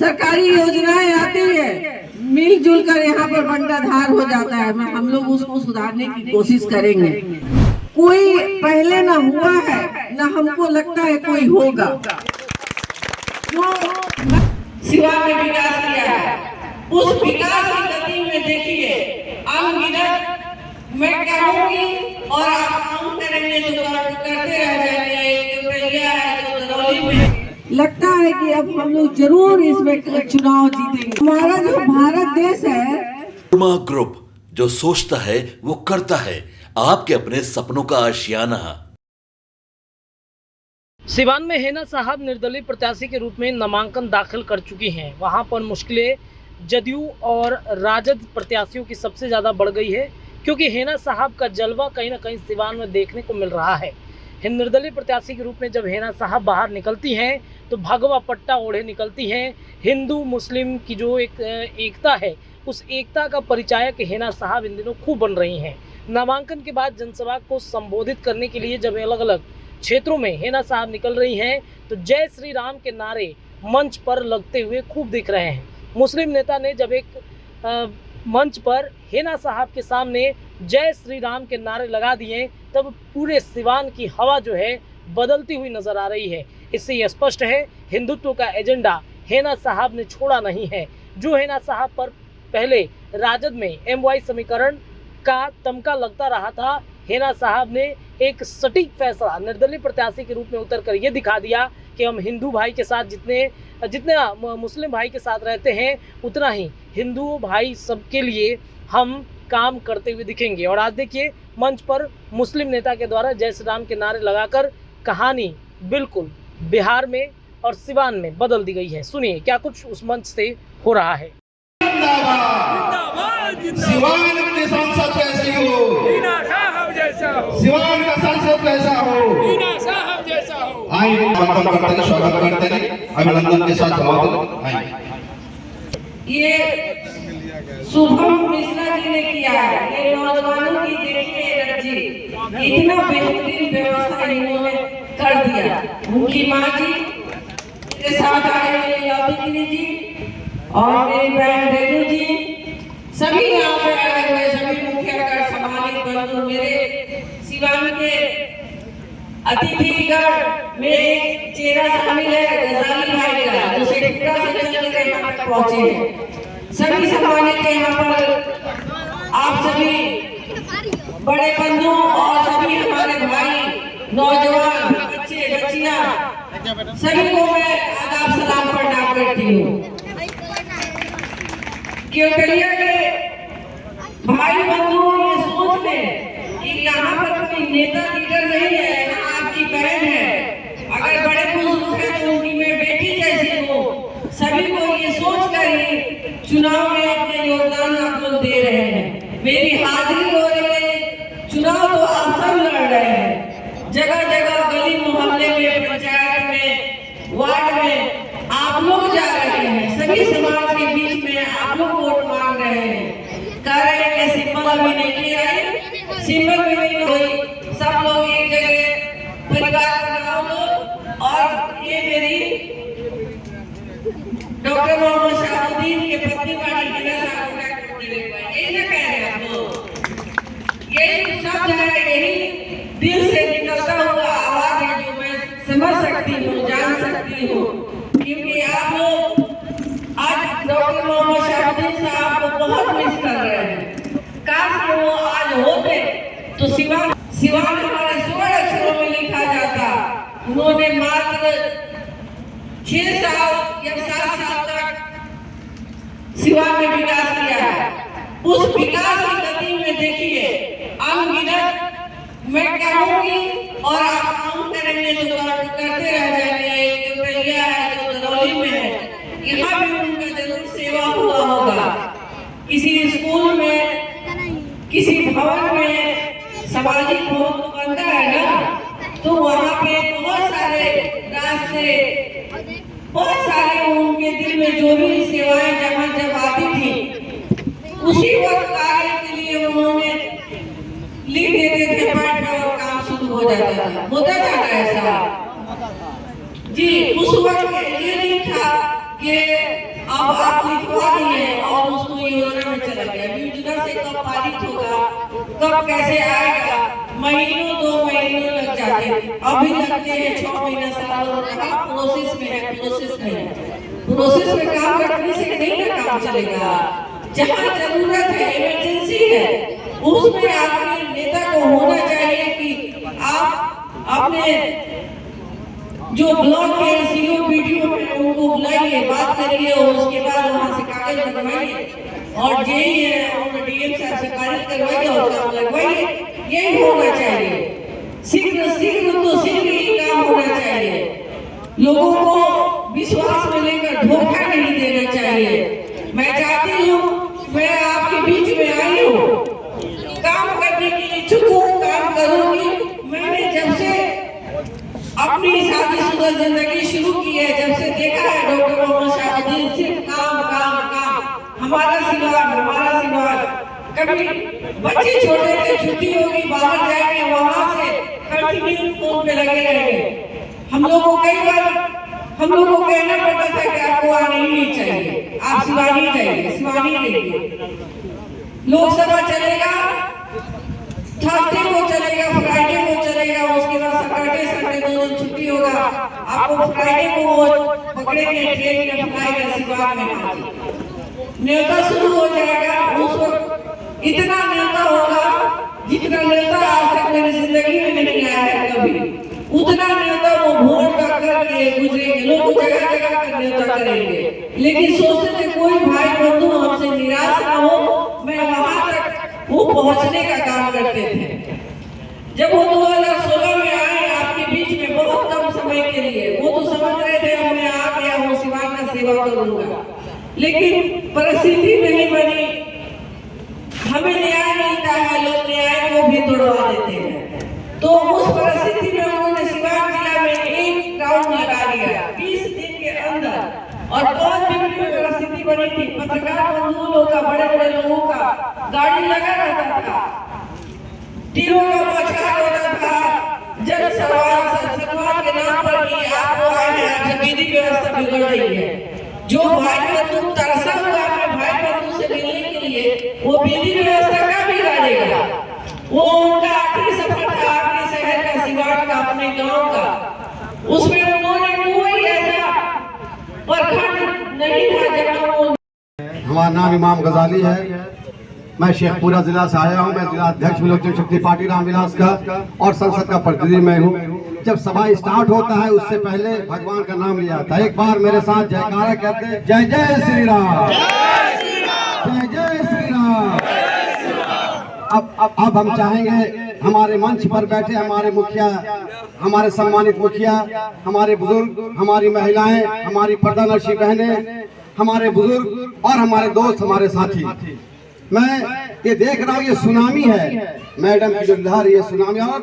सरकारी योजनाएं आती है, मिलजुल कर यहाँ पर बंटाधार हो जाता है। हम लोग उसको सुधारने की कोशिश करेंगे। कोई पहले ना हुआ है, ना हमको लगता है कोई होगा। जो सिवान में विकास किया है, उस विकास की गति में देखिए अनगिनत मैं कहूँगी और आप काम करेंगे तो करते रह जाएंगे। लगता है कि अब हम लोग जरूर इसमें चुनाव जीतेंगे। हमारा जो भारत देश है, कुर्मा ग्रुप जो सोचता है वो करता है, आपके अपने सपनों का आशियाना। सिवान में हेना साहब निर्दलीय प्रत्याशी के रूप में नामांकन दाखिल कर चुकी हैं। वहां पर मुश्किलें जदयू और राजद प्रत्याशियों की सबसे ज़्यादा बढ़ गई है, क्योंकि हेना साहब का जलवा कहीं ना कहीं सिवान में देखने को मिल रहा है। निर्दलीय प्रत्याशी के रूप में जब हेना साहब बाहर निकलती हैं तो भगवा पट्टा ओढ़े निकलती हैं। हिंदू मुस्लिम की जो एक एकता है, उस एकता का परिचायक हेना साहब इन दिनों खूब बन रही हैं। नामांकन के बाद जनसभा को संबोधित करने के लिए जब अलग अलग क्षेत्रों में हेना साहब निकल रही हैं तो जय श्री राम के नारे मंच पर लगते हुए खूब दिख रहे हैं। मुस्लिम नेता ने जब एक मंच पर हेना साहब के सामने जय श्री राम के नारे लगा दिए, तब पूरे सिवान की हवा जो है बदलती हुई नजर आ रही है। इससे यह स्पष्ट है हिंदुत्व का एजेंडा हेना साहब ने छोड़ा नहीं है। जो हेना साहब पर पहले राजद में MY समीकरण का तमका लगता रहा था, हेना साहब ने एक सटीक फैसला निर्दलीय प्रत्याशी के रूप में उतरकर ये दिखा दिया कि हम हिंदू भाई के साथ जितना मुस्लिम भाई के साथ रहते हैं, उतना ही हिंदू भाई सबके लिए हम काम करते हुए दिखेंगे। और आज देखिए मंच पर मुस्लिम नेता के द्वारा जय श्री राम के नारे लगाकर कहानी बिल्कुल बिहार में और सिवान में बदल दी गई है। सुनिए क्या कुछ उस मंच से हो रहा है। सिवान के सांसद कैसी हो, सिवान का सांसद कैसा हो, आइए वंदन करते हैं, स्वागत करते हैं, अभिनंदन के साथ स्वागत। ये शुभम मिश्रा जी ने किया है। ये नौजवानों की देखिए एनर्जी, इतना बेहतरीन व्यवस्था इन्होंने कर दिया। उनकी माँ जी के साथ आए हुए यादगिरी जी और मेरी बहन रेणु जी, सभी यहाँ पे आए हुए सभी मुखिया सम्मानित बंधु, मेरे सिवान के अतिथिगण में एक चेहरा शामिल है गजाली भाई का, जो शेखपुरा से चल के यहाँ तक पहुंचे हैं। सभी सम्मानित है यहाँ पर आप सभी बड़े बंधु और सभी हमारे भाई, नौजवान, बच्चे बच्चियां, सभी को मैं आदाब सलाम प्रणाम करती हूँ। केवड़िया के भाई बंधु ये सोच लें कि यहाँ पर कोई नेता लीडर नहीं है, यहाँ आपकी बहन है। अगर बड़े बुजुर्ग हैं तो उनकी मैं बेटी जैसी हूँ। सभी को ये सोच कर ही चुनाव में अपने योगदान आप लोग दे रहे हैं। मेरी हाजिरी हो रही है। चुनाव तो आप सब लड़ रहे हैं, जगह जगह गली मोहल्ले में, पंचायत में, वार्ड में आप लोग जा रहे हैं। सभी समाज के बीच में आप लोग वोट मांग रहे हैं। कह रहे हैं कि सिंबल अभी नहीं किया है, सिंबल भी नहीं हुई। सब लोग एक जगह परिवार बनाओ लो। और ये मेरी डॉक्टर मोहम्मद शाहुद्दीन के पत्नी वाली हेना साहब का यही ना कह रहे हैं आप। यही शब्द है, यही दिल से निकलता हुआ आवाज है जो मैं समझ सकती हूँ, जान सकती हूँ। क्योंकि आप लोग आज डॉक्टर मोहम्मद शाहुद्दीन साहब को बहुत मिस कर रहे हैं। काश वो आज होते तो सिवान हमारे स्वर्ण अक्षरों में लिखा जाता। उन्होंने मात्र 6 साल या 7 साल तक सिवान में विकास किया है। उस विकास की गति में देखिए अनगिनत मैं कहूँगी और आप काम करेंगे तो करते रह जाएंगे। केवड़िया है जो दरौली में है, यहाँ भी उनका जरूर सेवा हुआ होगा। किसी स्कूल में, किसी भवन में सामाजिक भवन बनता है ना, तो वहाँ पे बहुत सारे रास्ते, बहुत सारे उनके दिल में जो भी सेवाएं जब आती थी, उसी वक्त कार्य के लिए उन्होंने लिख देते थे पैड पे और काम शुरू हो जाता था। होता था ऐसा जी। उस वक्त ये नहीं था कि अब आप लिखवा दिए और उसको योजना में चला गया। योजना से कब पारित होगा, कब कैसे आएगा, महीनों 2 महीने लग जाते हैं। अभी लगते हैं 6 महीना साल और कहा प्रोसेस में है, प्रोसेस में है। प्रोसेस में काम करने से नहीं ना काम चलेगा। जहाँ जरूरत है, इमरजेंसी है, उसमें आपके नेता को होना चाहिए कि आप अपने जो ब्लॉक के सीओ वीडियो में उनको बुलाइए, बात करिए और उसके बाद वहाँ से कागज बनवाइए और जेई है और डीएम साहब से पारित करवाइए और काम लगवाइए। यही होना चाहिए। शीघ्र शीघ्र तो शीघ्र ही काम होना चाहिए। लोगों को विश्वास में लेकर धोखा नहीं देना चाहिए। मैं चाहती हूँ, मैं आपके बीच में आई हूँ, काम करने की इच्छुक हूँ, काम करूँगी। मैंने जब से अपनी शादीशुदा जिंदगी शुरू की है, जब से देखा है डॉक्टर मोहम्मद शहाबुद्दीन सिर्फ काम काम काम, हमारा सिवार। कभी बच्चे छोटे थे, छुट्टी होगी, बाहर जाएंगे, वहां से कंटिन्यू फोन पे लगे रहेंगे। हम लोग को कई बार हम लोग को कहना पड़ता था कि आपको आने ही नहीं चाहिए, आप शिवानी चाहिए, शिवानी नहीं। लोकसभा चलेगा, थर्सडे को चलेगा, फ्राइडे को चलेगा, उसके बाद सैटरडे संडे 2 दिन छुट्टी होगा। आपको फ्राइडे को वो पकड़ेंगे, ट्रेन में फलाएगा शिवान में, न्योता शुरू हो जाएगा। उस वक्त इतना न्योता होगा जितना न्योता आज तक मेरी जिंदगी में नहीं आया है कभी। उतना न्योता वो वोट का करके गुजरेंगे, लोग जगह जगह कर न्योता करेंगे, लेकिन सोचते थे कोई भाई बंधु हमसे निराश ना हो। मैं वहां तक वो पहुंचने का काम करते थे। जब वो 2016 में आए आपके बीच में बहुत कम समय के लिए, वो तो समझ रहे थे मैं आ गया हूँ, शिवान का सेवा करूंगा, लेकिन परिस्थिति नहीं बनी। हमें न्याय मिलता है, लोग न्याय को भी तोड़वा देते हैं। तो उस परिस्थिति में उन्होंने शिवान जिला में एक राउंड लगा दिया 20 दिन के अंदर, और 5 दिन में परिस्थिति बनी थी। पत्रकार बंधुओं का, बड़े बड़े लोगों का गाड़ी लगा रहता था, तीरों का बचाव होता था, जन सवाल के नाम पर कि आपको आए हैं, विधि व्यवस्था बिगड़ रही है। जो भाई बंधु तरसा हुआ है भाई बंधु से मिलने के लिए, वो विधि व्यवस्था का बिगाड़ेगा। वो उनका आखिरी सफर था अपने शहर का, शिवान का, अपने गांव का। उसमें उन्होंने कोई ऐसा प्रखंड नहीं था जब वो। हमारा नाम इमाम गजाली है। मैं शेखपुरा जिला से आया हूँ। मैं जिला अध्यक्ष विलोचन शक्ति पार्टी रामविलास का और संसद का प्रतिनिधि मैं हूँ। जब सभा स्टार्ट होता है उससे पहले भगवान का नाम लिया जाता है। एक बार मेरे साथ जयकारा कहते हैं, जय जय श्री राम, जय जय श्री राम। अब हम चाहेंगे हमारे मंच पर बैठे हमारे मुखिया, हमारे सम्मानित मुखिया, हमारे बुजुर्ग, हमारी महिलाएं, हमारी प्रधानमंत्री बहनें, हमारे बुजुर्ग और हमारे दोस्त, हमारे साथी। मैं ये देख रहा हूँ ये सुनामी है, मैडम की जो लहर, ये सुनामी, और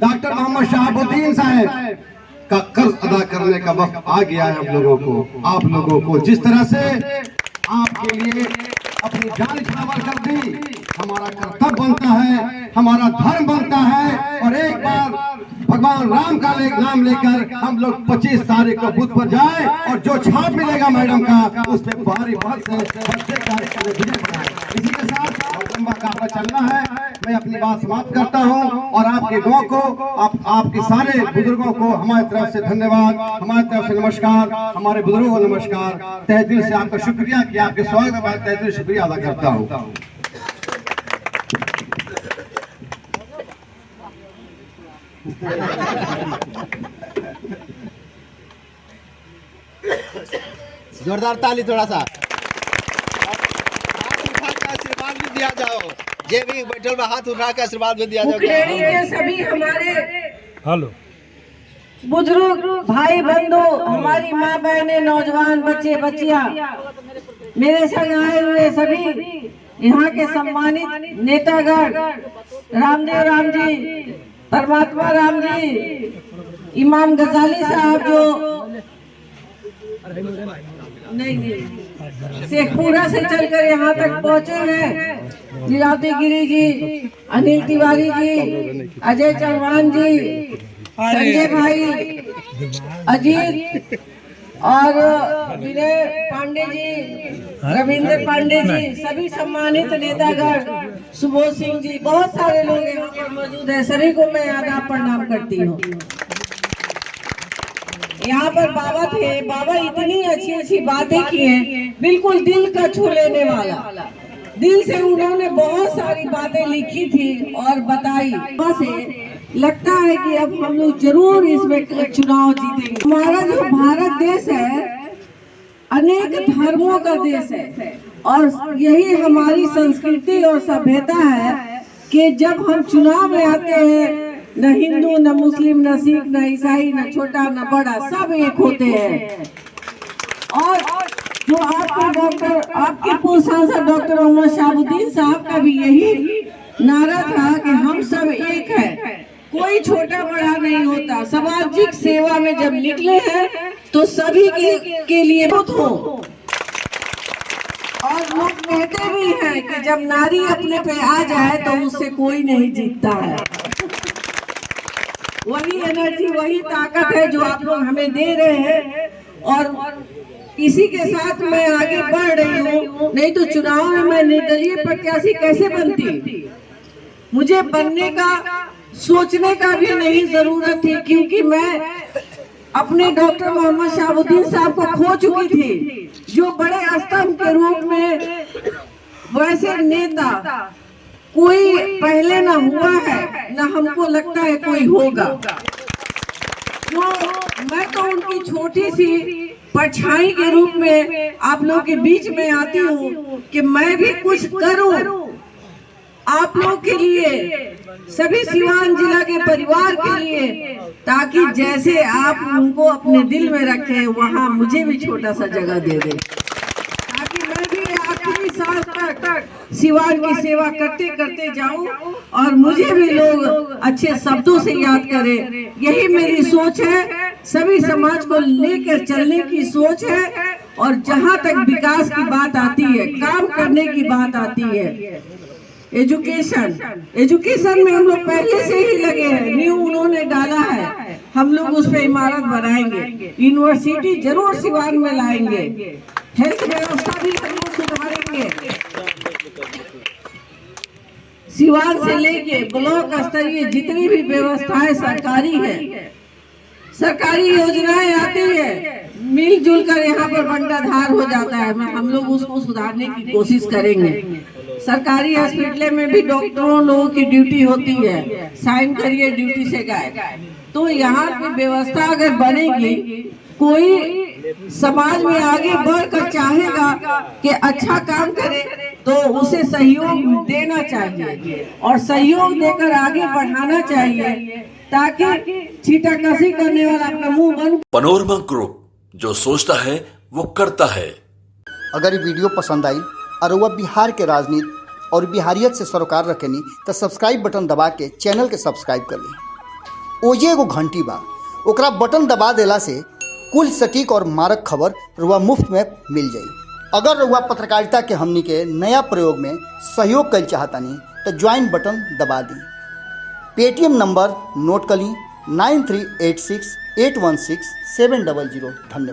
डॉक्टर मोहम्मद शहाबुद्दीन साहब का कर्ज अदा करने का वक्त आ गया है। हम लोगों को, आप लोगों को जिस तरह से आपके लिए अपनी जान न्यौछावर कर दी, हमारा कर्तव्य बनता है, हमारा धर्म बनता है। और एक बार भगवान राम का नाम लेकर हम लोग 25 तारीख को बूथ पर जाए और जो छाप मिलेगा मैडम का, उस पर भारी बहुत से इसी के साथ लंबा काफला चलना है। मैं अपनी बात समाप्त करता हूं और आपके गांव को, आपके सारे बुजुर्गों को हमारी तरफ से धन्यवाद, हमारी तरफ से नमस्कार, हमारे बुजुर्गों को नमस्कार। तहे दिल से आपका शुक्रिया कि आपके स्वागत का तहे दिल शुक्रिया अदा करता हूँ। जोरदार ताली थोड़ा सा। आशीर्वाद भी दिया जाओ, जे भी बैठल में हाथ उठा के आशीर्वाद भी दिया जाओ। मुखलेरी के सभी हमारे हेलो बुजुर्ग भाई बंधु, हमारी माँ बहनें, नौजवान बच्चे बच्चियाँ, मेरे संग आए हुए सभी यहाँ के सम्मानित नेतागण, रामदेव राम जी, परमात्मा राम जी, इमाम गजाली साहब जो नहीं शेखपुरा से चलकर यहाँ तक पहुँचे हैं, लीलावती गिरी जी, अनिल तिवारी जी, अजय चौहान जी, संजय भाई, अजीत और विनय पांडे जी, रविंद्र पांडे जी, सभी सम्मानित नेतागण, सुबोध सिंह जी, बहुत सारे लोग यहाँ पर मौजूद हैं। सभी को मैं आदाब प्रणाम करती हूँ। यहाँ पर बाबा थे, बाबा इतनी अच्छी अच्छी बातें की हैं, बिल्कुल दिल का छू लेने वाला। दिल से उन्होंने बहुत सारी बातें लिखी थी और बताई। से लगता है कि अब हम लोग जरूर इसमें चुनाव जीतेंगे। हमारा जो भारत देश है अनेक धर्मों का देश है और यही हमारी संस्कृति और सभ्यता है कि जब हम चुनाव में आते हैं, न हिंदू, न मुस्लिम, न सिख, न ईसाई, न छोटा न बड़ा, सब एक होते हैं। और जो आपके पूर्व सांसद डॉक्टर मोहम्मद शहाबुद्दीन साहब का भी यही नारा था कि हम सब एक हैं, कोई छोटा बड़ा नहीं होता। सामाजिक सेवा में जब निकले हैं तो सभी के लिए हो। और लोग कहते भी हैं कि जब नारी अपने पे आ जाए तो उससे कोई नहीं जीतता है। वही एनर्जी, वही ताकत है जो आप लोग हमें दे रहे हैं और इसी के साथ मैं आगे बढ़ रही हूँ। नहीं तो चुनाव में मैं निर्दलीय प्रत्याशी कैसे बनती? मुझे बनने का सोचने का भी नहीं जरूरत थी, क्योंकि मैं अपने डॉक्टर मोहम्मद शहाबुद्दीन साहब को खो चुकी थी, जो बड़े स्तंभ के रूप में वैसे नेता कोई पहले ना हुआ है, ना हमको लगता है कोई होगा। तो मैं तो उनकी छोटी सी परछाई के रूप में आप लोग के बीच में आती हूँ कि मैं भी कुछ करूँ आप लोग के लिए, सभी सिवान जिला के परिवार के लिए, ताकि जैसे आप उनको अपने दिल में रखें, वहाँ मुझे भी छोटा सा जगह दे दें, ताकि मैं भी आखिरी सांस तक सिवान की सेवा करते करते जाऊं और मुझे भी लोग अच्छे शब्दों से याद करें। यही मेरी सोच है, सभी समाज को लेकर चलने की सोच है। और जहाँ तक विकास की बात आती है, काम करने की बात आती है, एजुकेशन में हम लोग पहले से ही लगे हैं। न्यू उन्होंने डाला है, हम लोग उस पर इमारत बनाएंगे, यूनिवर्सिटी जरूर सिवान में लाएंगे, हेल्थ व्यवस्था भी हम लोग सुधारेंगे। सिवान से लेके ब्लॉक स्तरीय जितनी भी व्यवस्थाएं सरकारी है, सरकारी योजनाएं आती है, मिलजुल कर यहाँ पर बंटाधार हो जाता है। हम लोग उसको सुधारने की कोशिश करेंगे। सरकारी हॉस्पिटल में भी डॉक्टरों लोगों की ड्यूटी होती है, साइन करिए ड्यूटी से गए। तो यहाँ की व्यवस्था अगर बनेगी, कोई समाज में आगे बढ़कर चाहेगा कि अच्छा काम करे तो उसे सहयोग देना चाहिए और सहयोग देकर आगे बढ़ाना चाहिए, ताकि छीटाकशी करने वाला अपना मुंह बंद। पनोरमा ग्रुप, जो सोचता है वो करता है। अगर ये वीडियो पसंद आई और वह बिहार के राजनीति और बिहारियत से सरोकार रखेनी तो सब्सक्राइब बटन दबा के चैनल के सब्सक्राइब कर ली। ओजे एगो घंटी बा, ओकरा बटन दबा देला से कुल सटीक और मारक खबर रुआ मुफ्त में मिल जाई। अगर रुआ पत्रकारिता के हमनी के नया प्रयोग में सहयोग कर चाहतानी तो ज्वाइन बटन दबा दी। पेटीएम नंबर नोट कर ली 9386816700। धन्यवाद।